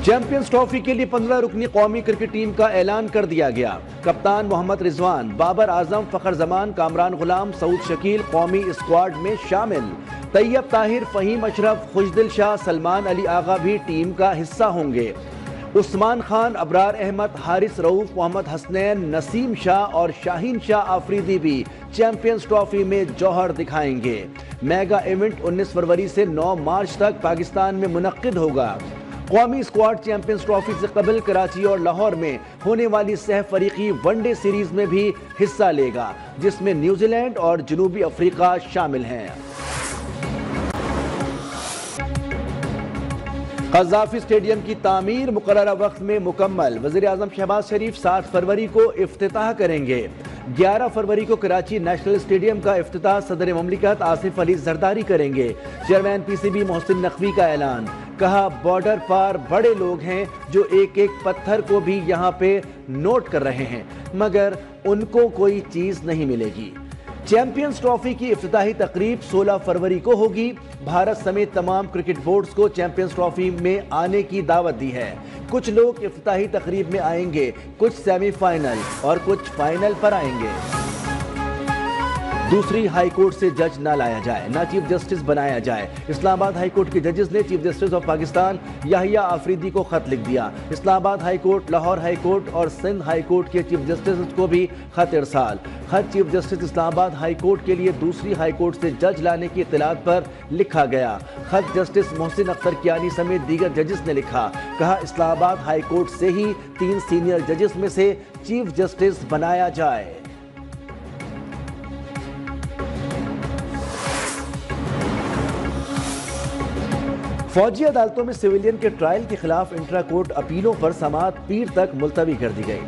Champions trophy کے لیے 15 رکنی قومی کرکٹ ٹیم کا اعلان کر دیا گیا۔ کپتان محمد رضوان، بابر اعظم، فخر زمان، کامران غلام، سعود شکیل قومی اسکواڈ میں شامل۔ طیب طاہر، فہیم اشرف، خوشدل شاہ، سلمان علی آغا بھی ٹیم کا حصہ ہوں گے۔ عثمان خان، ابرار احمد، حارث رؤوف، محمد حسنین، نسیم شاہ اور شاہین شاہ آفریدی بھی چیمپئنز ٹرافی میں جوہر دکھائیں گے۔ میگا ایونٹ 19 فروری سے 9 مارچ تک پاکستان میں منعقد ہوگا۔ قومی اسکواڈ چیمپئنز ٹرافی سے قبل کراچی اور لاہور میں ہونے والی سہ فریقی ون ڈے سیریز میں بھی حصہ لے گا، جس میں نیوزی لینڈ اور جنوبی افریقہ شامل ہیں۔ قذافی اسٹیڈیم کی تعمیر مقررہ وقت میں مکمل۔ وزیر اعظم شہباز شریف 7 فروری کو افتتاح کریں گے۔ 11 فروری کو کراچی نیشنل اسٹیڈیم کا افتتاح صدر مملکت آصف علی زرداری کریں گے۔ Chairman P C B Mohsin Naqvi کا اعلان، کہا بارڈر پار بڑے لوگ ہیں جو ایک ایک پتھر کو بھی یہاں پہ نوٹ کر رہے ہیں، مگر ان کو کوئی چیز نہیں ملے گی۔ چیمپئنز ٹرافی کی افتتاحی تقریب 16 فروری کو ہوگی۔ بھارت سمیت تمام کرکٹ بورڈز کو چیمپئنز ٹرافی میں آنے کی دعوت دی ہے۔ کچھ لوگ افتتاحی تقریب میں آئیں گے، کچھ سیمی فائنل اور کچھ فائنل پر آئیں گے۔ دوسری ہائی کورٹ سے جج نہ لایا جائے، نہ چیف جسٹس بنایا جائے۔ اسلام آباد ہائی کورٹ کے ججز نے چیف جسٹس آف پاکستان یحییٰ آفریدی کو خط لکھ دیا۔ اسلام آباد high court, Lahore high court اور سندھ ہائی کورٹ کے چیف جسٹس کو بھی خط ارسال۔ خط چیف جسٹس اسلام آباد ہائی کورٹ کے لیے دوسری ہائی کورٹ سے جج لانے کی اطلاعات پر لکھا گیا۔ خط جسٹس محسن اختر کیانی سمیت دیگر ججز نے لکھا، کہا اسلام آباد ہائی کورٹ سے ہی 3 سینئر ججز میں سے چیف جسٹس بنایا جائے۔ فوجی عدالتوں میں سویلین کے ٹرائل کے خلاف انٹرا کورٹ اپیلوں پر سماعت پیر تک ملتوی کر دی گئی۔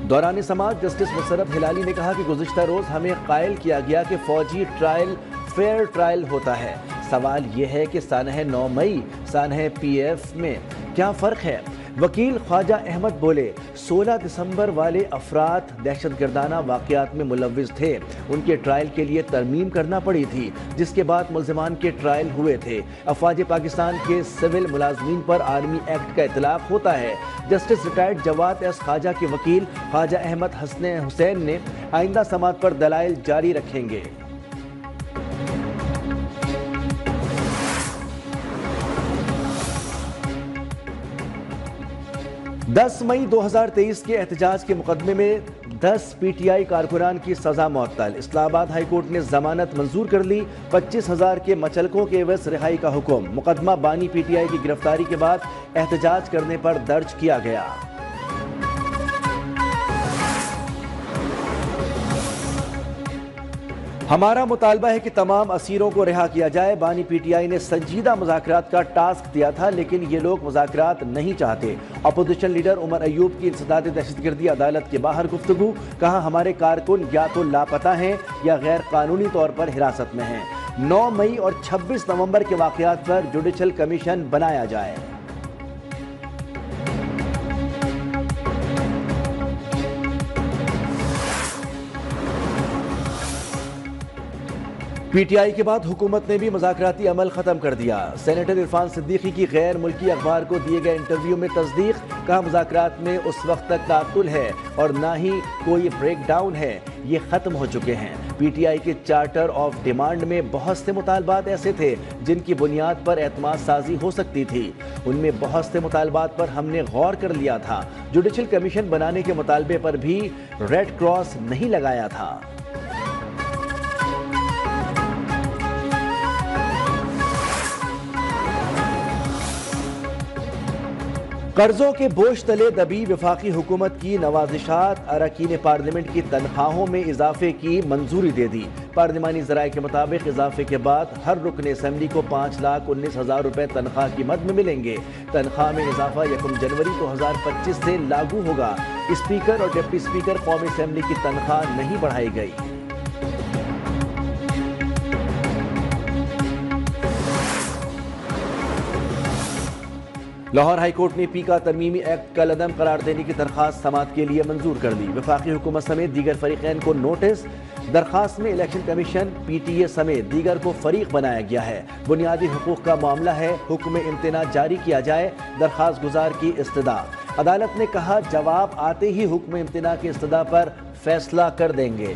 دوران سماعت جسٹس مسرت ہلالی نے کہا کہ گزشتہ روز ہمیں قائل کیا گیا کہ فوجی ٹرائل فیئر ٹرائل ہوتا ہے۔ سوال یہ ہے کہ سانحہ 9 مئی سانحہ پی ایف میں کیا فرق ہے؟ وکیل خواجہ احمد بولے، 16 دسمبر والے افراد دہشت گردانہ واقعات میں ملوث تھے، ان کے ٹرائل کے لیے ترمیم کرنا پڑی تھی، جس کے بعد ملزمان کے ٹرائل ہوئے تھے۔ افواج پاکستان کے سول ملازمین پر آرمی ایکٹ کا اطلاق ہوتا ہے۔ جسٹس ریٹائرڈ جواد ایس خواجہ کے وکیل خواجہ احمد حسین نے آئندہ سماعت پر دلائل جاری رکھیں گے۔ 10 مئی 2023 کے احتجاج کے مقدمے میں 10 پی ٹی آئی کارکنان کی سزا معطل۔ اسلام آباد ہائی کورٹ نے ضمانت منظور کر لی۔ 25,000 کے مچلکوں کے عوض رہائی کا حکم۔ مقدمہ بانی پی ٹی آئی کی گرفتاری کے بعد احتجاج کرنے پر درج کیا گیا۔ ہمارا مطالبہ ہے کہ تمام اسیروں کو رہا کیا جائے۔ بانی پی ٹی آئی نے سنجیدہ مذاکرات کا ٹاسک دیا تھا، لیکن یہ لوگ مذاکرات نہیں چاہتے۔ اپوزیشن لیڈر عمر ایوب کی انسداد دہشت گردی عدالت کے باہر گفتگو، کہا ہمارے کارکن یا تو لاپتہ ہیں یا غیر قانونی طور پر حراست میں ہیں۔ 9 مئی اور 26 نومبر کے واقعات پر جوڈیشل کمیشن بنایا جائے۔ پی ٹی آئی کے بعد حکومت نے بھی مذاکراتی عمل ختم کر دیا۔ سینیٹر عرفان صدیقی کی غیر ملکی اخبار کو دیے گئے انٹرویو میں تصدیق، کہا مذاکرات میں اس وقت تک تعطل ہے اور نہ ہی کوئی بریک ڈاؤن ہے، یہ ختم ہو چکے ہیں۔ پی ٹی آئی کے چارٹر آف ڈیمانڈ میں بہت سے مطالبات ایسے تھے جن کی بنیاد پر اعتماد سازی ہو سکتی تھی، ان میں بہت سے مطالبات پر ہم نے غور کر لیا تھا۔ جوڈیشل کمیشن بنانے کے مطالبے پر بھی ریڈ کراس نہیں لگایا تھا۔ قرضوں کے بوجھ تلے دبی وفاقی حکومت کی نوازشات، اراکین پارلیمنٹ کی تنخواہوں میں اضافے کی منظوری دے دی۔ پارلیمانی ذرائع کے مطابق اضافے کے بعد ہر رکن اسمبلی کو 5,19,000 روپے تنخواہ کی مد میں ملیں گے۔ تنخواہ میں اضافہ 1 جنوری 2025 سے لاگو ہوگا۔ اسپیکر اور ڈپٹی اسپیکر قومی اسمبلی کی تنخواہ نہیں بڑھائی گئی۔ لاہور ہائی کورٹ نے پی کا ترمیمی ایکٹ کل عدم قرار دینے کی درخواست سماعت کے لیے منظور کر دی۔ وفاقی حکومت سمیت دیگر فریقین کو نوٹس۔ درخواست میں election commission, P T A سمیت دیگر کو فریق بنایا گیا ہے۔ بنیادی حقوق کا معاملہ ہے، حکم امتناع جاری کیا جائے، درخواست گزار کی استدعا۔ عدالت نے کہا جواب آتے ہی حکم امتناع کی استدعا پر فیصلہ کر دیں گے۔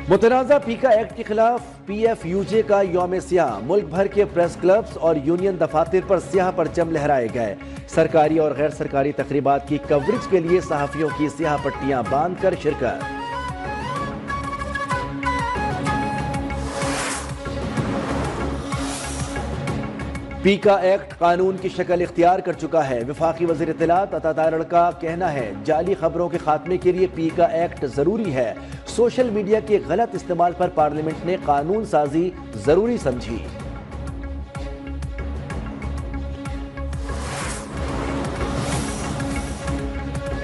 متنازع پی کا ایکٹ کے خلاف پی ایف یو جے کا یوم سیاہ۔ ملک بھر کے پریس کلبز اور یونین دفاتر پر سیاہ پرچم لہرائے گئے۔ سرکاری اور غیر سرکاری تقریبات کی کوریج کے لیے صحافیوں کی سیاہ پٹیاں باندھ کر شرکت۔ پی کا ایکٹ قانون کی شکل اختیار کر چکا ہے۔ وفاقی وزیر اطلاعات عطا تارڑ کا کہنا ہے جعلی خبروں کے خاتمے کے لیے پی کا ایکٹ ضروری ہے۔ سوشل میڈیا کے غلط استعمال پر پارلیمنٹ نے قانون سازی ضروری سمجھی۔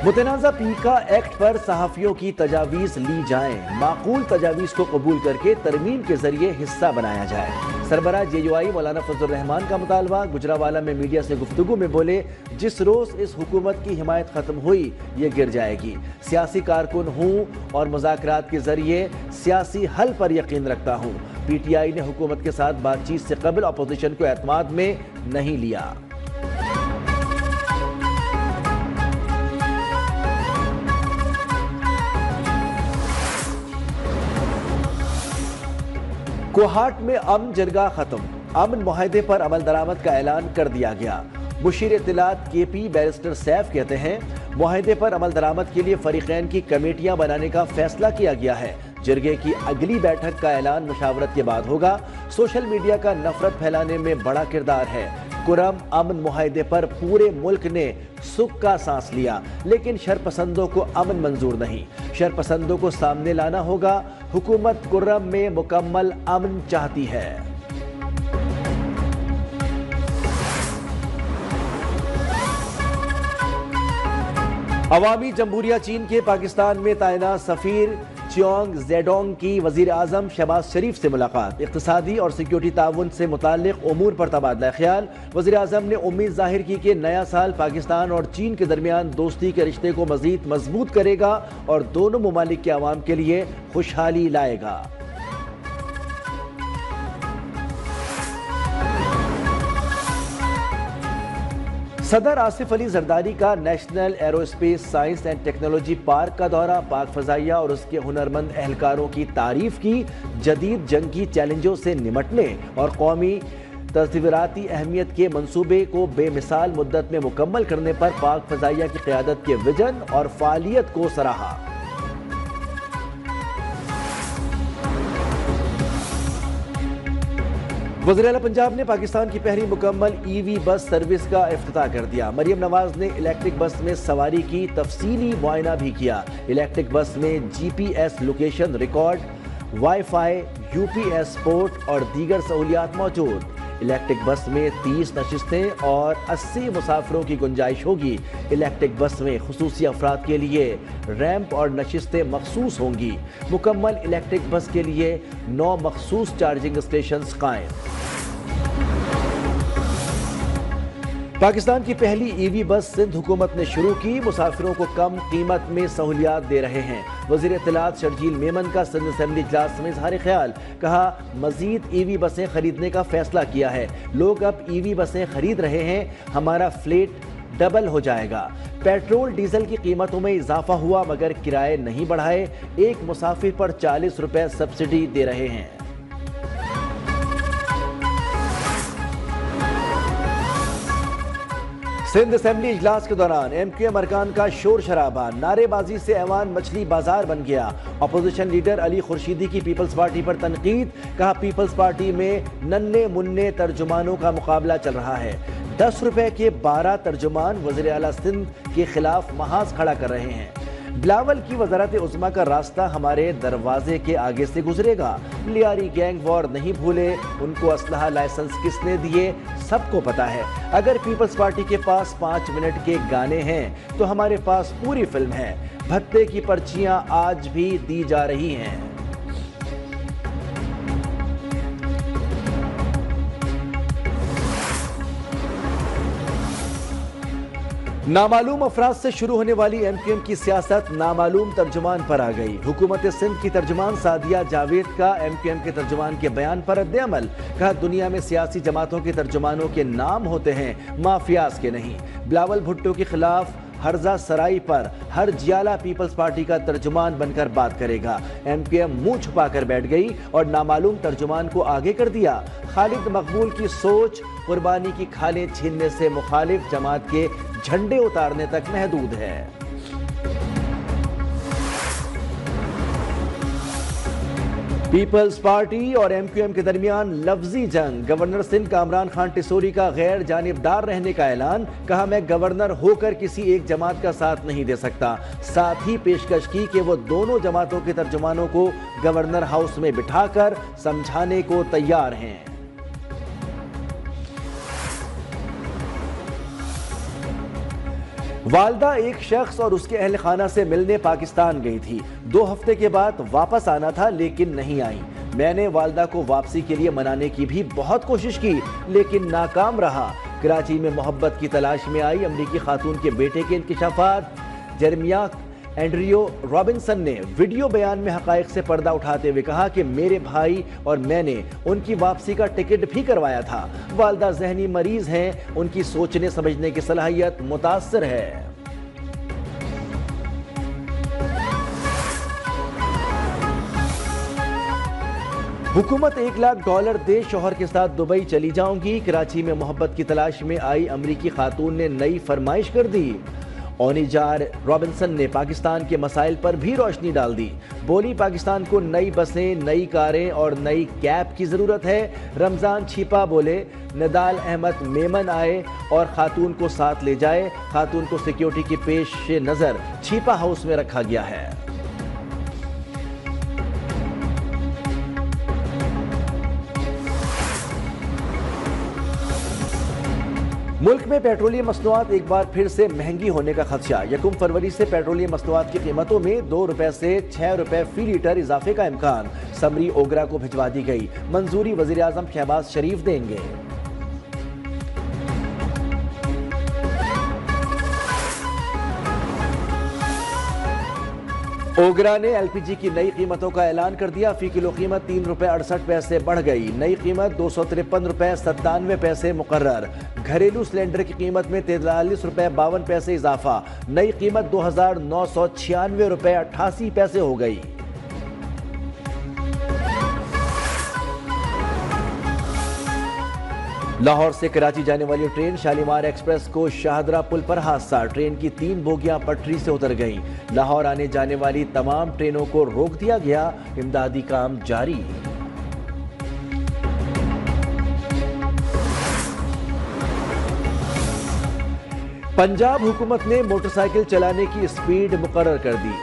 متنازع پی کا ایکٹ پر صحافیوں کی تجاویز لی جائیں، معقول تجاویز کو قبول کر کے ترمیم کے ذریعے حصہ بنایا جائے۔ سربراہ جے یو آئی مولانا فضل الرحمان کا مطالبہ۔ گجرانوالہ میں میڈیا سے گفتگو میں بولے جس روز اس حکومت کی حمایت ختم ہوئی یہ گر جائے گی۔ سیاسی کارکن ہوں اور مذاکرات کے ذریعے سیاسی حل پر یقین رکھتا ہوں۔ پی ٹی آئی نے حکومت کے ساتھ بات چیت سے قبل اپوزیشن کو اعتماد میں نہیں لیا۔ کوہاٹ میں امن جرگہ ختم۔ امن معاہدے پر عمل درآمد کا اعلان کر دیا گیا۔ مشیر اطلاعات کے پی بیرسٹر سیف کہتے ہیں معاہدے پر عمل درآمد کے لیے فریقین کی کمیٹیاں بنانے کا فیصلہ کیا گیا ہے۔ جرگے کی اگلی بیٹھک کا اعلان مشاورت کے بعد ہوگا۔ سوشل میڈیا کا نفرت پھیلانے میں بڑا کردار ہے۔ کرم امن معاہدے پر پورے ملک نے سکھ کا سانس لیا، لیکن شرپسندوں کو امن منظور نہیں۔ شرپسندوں کو سامنے لانا ہوگا۔ حکومت کرم میں مکمل امن چاہتی ہے۔ عوامی جمہوریہ چین کے پاکستان میں تعینات سفیر چیونگ زیڈونگ کی وزیر اعظم شہباز شریف سے ملاقات۔ اقتصادی اور سیکیورٹی تعاون سے متعلق امور پر تبادلہ خیال۔ وزیر اعظم نے امید ظاہر کی کہ نیا سال پاکستان اور چین کے درمیان دوستی کے رشتے کو مزید مضبوط کرے گا اور دونوں ممالک کے عوام کے لیے خوشحالی لائے گا۔ صدر آصف علی زرداری کا national arrow space science and technology park کا دورہ۔ پاک فضائیہ اور اس کے ہنرمند اہلکاروں کی تعریف کی۔ جدید جنگی چیلنجوں سے نمٹنے اور قومی تصوراتی اہمیت کے منصوبے کو بے مثال مدت میں مکمل کرنے پر پاک فضائیہ کی قیادت کے ویژن اور فعالیت کو سراہا۔ وزیر اعلیٰ پنجاب نے پاکستان کی پہلی مکمل ای وی بس سروس کا افتتاح کر دیا۔ مریم نواز نے الیکٹرک بس میں سواری کی تفصیلی معائنہ بھی کیا۔ الیکٹرک بس میں G P S location record, wifi, U P S port اور دیگر سہولیات موجود۔ الیکٹرک بس میں 30 نشستیں اور 80 مسافروں کی گنجائش ہوگی۔ الیکٹرک بس میں خصوصی افراد کے لیے ریمپ اور نشستیں مخصوص ہوں گی۔ مکمل الیکٹرک بس کے لیے 9 مخصوص چارجنگ اسٹیشنز قائم۔ پاکستان کی پہلی ای وی بس سندھ حکومت نے شروع کی۔ مسافروں کو کم قیمت میں سہولیات دے رہے ہیں۔ وزیر اطلاعات شرجیل میمن کا سندھ اسمبلی اجلاس میں اظہار خیال۔ کہا مزید ای وی بسیں خریدنے کا فیصلہ کیا ہے۔ لوگ اب ای وی بسیں خرید رہے ہیں۔ ہمارا فلیٹ ڈبل ہو جائے گا۔ پیٹرول ڈیزل کی قیمتوں میں اضافہ ہوا مگر کرائے نہیں بڑھائے۔ ایک مسافر پر 40 روپے سبسڈی دے رہے ہیں۔ سندھ اسمبلی اجلاس کے دوران ایم کیو ایم ارکان کا شور شرابہ۔ نعرے بازی سے ایوان مچھلی بازار بن گیا۔ اپوزیشن لیڈر علی خورشیدی کی پیپلز پارٹی پر تنقید۔ کہا پیپلز پارٹی میں ننھے منھے ترجمانوں کا مقابلہ چل رہا ہے۔ 10 روپے کے 12 ترجمان وزیر اعلیٰ سندھ کے خلاف محاذ کھڑا کر رہے ہیں۔ بلاول کی وزارت عظمیٰ کا راستہ ہمارے دروازے کے آگے سے گزرے گا۔ لیاری گینگ وار نہیں بھولے، ان کو اسلحہ لائسنس کس نے دیے سب کو پتا ہے۔ اگر پیپلز پارٹی کے پاس 5 منٹ کے گانے ہیں تو ہمارے پاس پوری فلم ہے۔ بھتے کی پرچیاں آج بھی دی جا رہی ہیں۔ نامعلوم افراد سے شروع ہونے والی ایم کیو ایم کی سیاست نامعلوم ترجمان پر آ گئی۔ حکومت سندھ کی ترجمان سعدیہ جاوید کا ایم کیو ایم کے ترجمان کے بیان پر رد عمل۔ کہا دنیا میں سیاسی جماعتوں کے ترجمانوں کے نام ہوتے ہیں، مافیاز کے نہیں۔ بلاول بھٹو کے خلاف ہرزہ سرائی پر ہر جیالہ پیپلز پارٹی کا ترجمان بن کر بات کرے گا۔ ایم کیو ایم منہ چھپا کر بیٹھ گئی اور نامعلوم ترجمان کو آگے کر دیا۔ خالد مقبول کی سوچ قربانی کی کھالیں چھیننے سے مخالف جماعت کے جھنڈے اتارنے تک محدود ہے۔ پیپلز پارٹی اور ایم کیو ایم کے درمیان لفظی جنگ۔ گورنر سندھ کامران خان ٹیسوری کا غیر جانبدار رہنے کا اعلان۔ کہا میں گورنر ہو کر کسی ایک جماعت کا ساتھ نہیں دے سکتا۔ ساتھ ہی پیشکش کی کہ وہ دونوں جماعتوں کے ترجمانوں کو گورنر ہاؤس میں بٹھا کر سمجھانے کو تیار ہیں۔ والدہ ایک شخص اور اس کے اہل خانہ سے ملنے پاکستان گئی تھی۔ 2 ہفتے کے بعد واپس آنا تھا لیکن نہیں آئی۔ میں نے والدہ کو واپسی کے لیے منانے کی بھی بہت کوشش کی لیکن ناکام رہا۔ کراچی میں محبت کی تلاش میں آئی امریکی خاتون کے بیٹے کے انکشافات۔ جرمیا اینڈریو رابنسن نے ویڈیو بیان میں حقائق سے پردہ اٹھاتے ہوئے کہا کہ میرے بھائی اور میں نے ان کی واپسی کا ٹکٹ بھی کروایا تھا۔ والدہ ذہنی مریض ہیں، ان کی سوچنے سمجھنے کی صلاحیت متاثر ہے۔ حکومت $1,00,000 دے شوہر کے ساتھ دبئی چلی جاؤں گی۔ کراچی میں محبت کی تلاش میں آئی امریکی خاتون نے نئی فرمائش کر دی۔ اونیجار رابنسن نے پاکستان کے مسائل پر بھی روشنی ڈال دی۔ بولی پاکستان کو نئی بسیں، نئی کاریں اور نئی کیب کی ضرورت ہے۔ رمضان چھیپا بولے ندال احمد میمن آئے اور خاتون کو ساتھ لے جائے۔ خاتون کو سیکیورٹی کی پیش نظر چھیپا ہاؤس میں رکھا گیا ہے۔ ملک میں پیٹرولیم مصنوعات ایک بار پھر سے مہنگی ہونے کا خدشہ۔ 1 فروری سے پیٹرولیم مصنوعات کی قیمتوں میں $2 سے $6 فی لیٹر اضافے کا امکان۔ سمری اوگرا کو بھجوا دی گئی۔ منظوری وزیراعظم شہباز شریف دیں گے۔ اوگرا نے ایل پی جی کی نئی قیمتوں کا اعلان کر دیا۔ فی کلو قیمت $3.68 بڑھ گئی۔ نئی قیمت $253.97 مقرر۔ گھریلو سلنڈر کی قیمت میں $43.52 اضافہ۔ نئی قیمت $2,996.88 ہو گئی۔ لاہور سے کراچی جانے والی ٹرین شالیمار ایکسپریس کو شاہدرہ پل پر حادثہ۔ ٹرین کی 3 بوگیاں پٹری سے اتر گئیں۔ لاہور آنے جانے والی تمام ٹرینوں کو روک دیا گیا۔ امدادی کام جاری۔ پنجاب حکومت نے موٹر سائیکل چلانے کی سپیڈ مقرر کر دی۔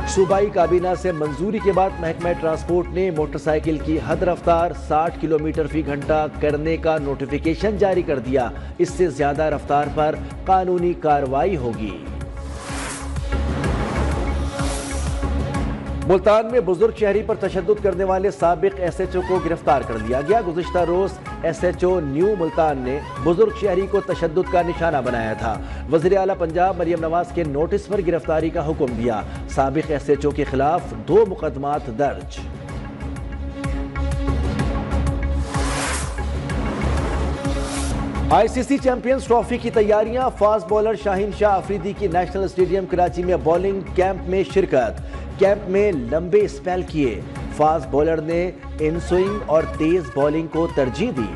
صوبائی کابینہ سے منظوری کے بعد محکمہ ٹرانسپورٹ نے موٹر سائیکل کی حد رفتار 60 کلومیٹر فی گھنٹہ کرنے کا نوٹیفیکیشن جاری کر دیا۔ اس سے زیادہ رفتار پر قانونی کارروائی ہوگی۔ ملتان میں بزرگ شہری پر تشدد کرنے والے سابق ایس ایچ او کو گرفتار کر لیا گیا۔ گزشتہ روز S H O new Multan نے بزرگ شہری کو تشدد کا نشانہ بنایا تھا۔ وزیر اعلیٰ پنجاب مریم نواز کے نوٹس پر گرفتاری کا حکم دیا۔ سابق ایس ایچ او کے خلاف 2 مقدمات درج۔ آئی سی سی چیمپئنز ٹرافی کی تیاریاں۔ فاسٹ بولر شاہین شاہ افریدی کی نیشنل اسٹیڈیم کراچی میں بولنگ کیمپ میں شرکت۔ کیمپ میں لمبے اسپیل کیے۔ فاسٹ بولر نے ان سوئنگ اور تیز بولنگ کو ترجیح دی۔